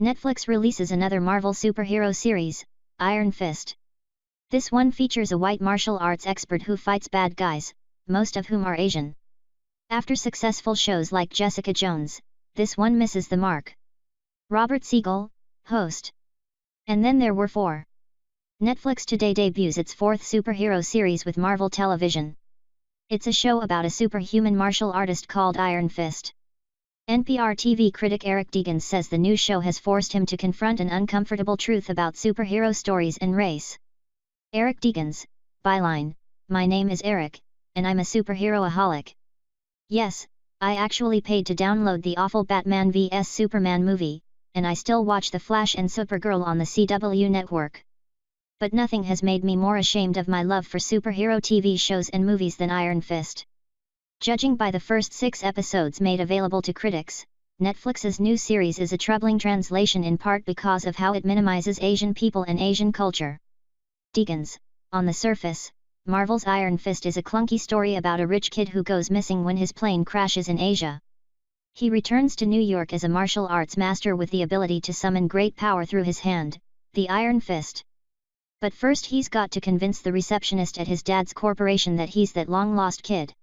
Netflix releases another Marvel superhero series, Iron Fist. This one features a white martial arts expert who fights bad guys, most of whom are Asian. After successful shows like Jessica Jones, this one misses the mark. Robert Siegel, host. And then there were four. Netflix today debuts its fourth superhero series with Marvel Television. It's a show about a superhuman martial artist called Iron Fist. NPR TV critic Eric Deegan says the new show has forced him to confront an uncomfortable truth about superhero stories and race. Eric Deegan's byline, "My name is Eric, and I'm a superhero-aholic. Yes, I actually paid to download the awful Batman vs Superman movie, and I still watch The Flash and Supergirl on the CW network. But nothing has made me more ashamed of my love for superhero TV shows and movies than Iron Fist." Judging by the first 6 episodes made available to critics, Netflix's new series is a troubling translation in part because of how it minimizes Asian people and Asian culture. Deegan's, on the surface, Marvel's Iron Fist is a clunky story about a rich kid who goes missing when his plane crashes in Asia. He returns to New York as a martial arts master with the ability to summon great power through his hand, the Iron Fist. But first he's got to convince the receptionist at his dad's corporation that he's that long-lost kid.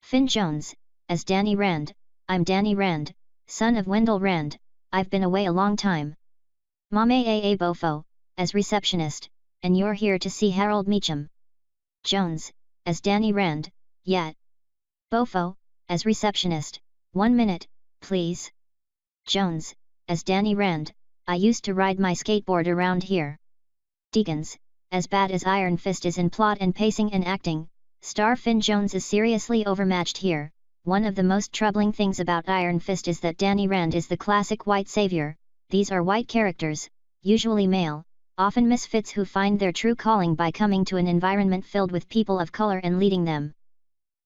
Finn Jones, as Danny Rand. "I'm Danny Rand, son of Wendell Rand, I've been away a long time." Mame A. Bofo, as receptionist, "And you're here to see Harold Meacham." Jones, as Danny Rand, "Yet." Bofo, as receptionist, "1 minute, please." Jones, as Danny Rand, "I used to ride my skateboard around here." Deegan's, as bad as Iron Fist is in plot and pacing and acting, star Finn Jones is seriously overmatched here. One of the most troubling things about Iron Fist is that Danny Rand is the classic white savior. These are white characters, usually male, often misfits who find their true calling by coming to an environment filled with people of color and leading them.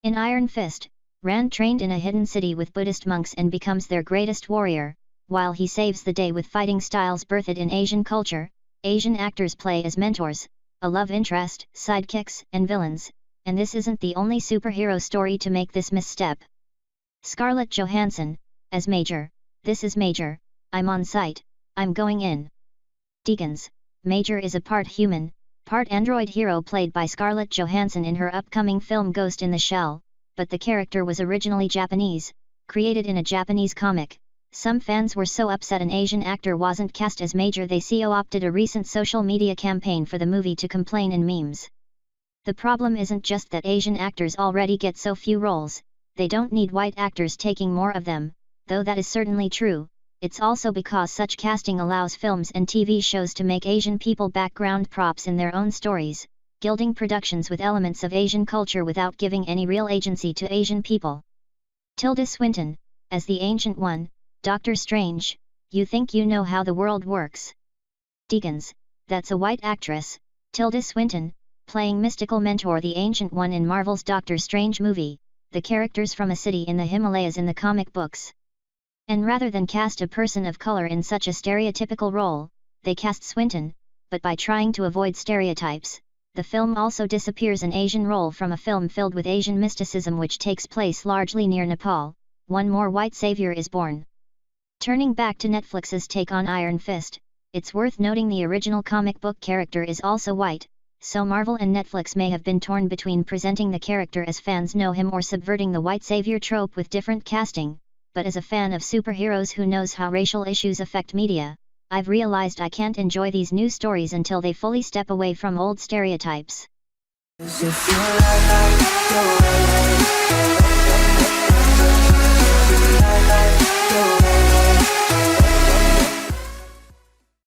In Iron Fist, Rand trained in a hidden city with Buddhist monks and becomes their greatest warrior, while he saves the day with fighting styles birthed in Asian culture. Asian actors play as mentors, a love interest, sidekicks, and villains, and this isn't the only superhero story to make this misstep. Scarlett Johansson, as Major, "This is Major, I'm on site, I'm going in." Deegan's, Major is a part human, part android hero played by Scarlett Johansson in her upcoming film Ghost in the Shell, but the character was originally Japanese, created in a Japanese comic. Some fans were so upset an Asian actor wasn't cast as Major they co-opted a recent social media campaign for the movie to complain in memes. The problem isn't just that Asian actors already get so few roles, they don't need white actors taking more of them, though that is certainly true. It's also because such casting allows films and TV shows to make Asian people background props in their own stories, gilding productions with elements of Asian culture without giving any real agency to Asian people. Tilda Swinton, as the Ancient One, Doctor Strange, "You think you know how the world works." Deegan's, that's a white actress, Tilda Swinton, playing mystical mentor the Ancient One in Marvel's Doctor Strange movie, the characters from a city in the Himalayas in the comic books. And rather than cast a person of color in such a stereotypical role, they cast Swinton, but by trying to avoid stereotypes, the film also disappears an Asian role from a film filled with Asian mysticism which takes place largely near Nepal. One more white savior is born. Turning back to Netflix's take on Iron Fist, it's worth noting the original comic book character is also white, so Marvel and Netflix may have been torn between presenting the character as fans know him or subverting the white savior trope with different casting, but as a fan of superheroes who knows how racial issues affect media, I've realized I can't enjoy these new stories until they fully step away from old stereotypes.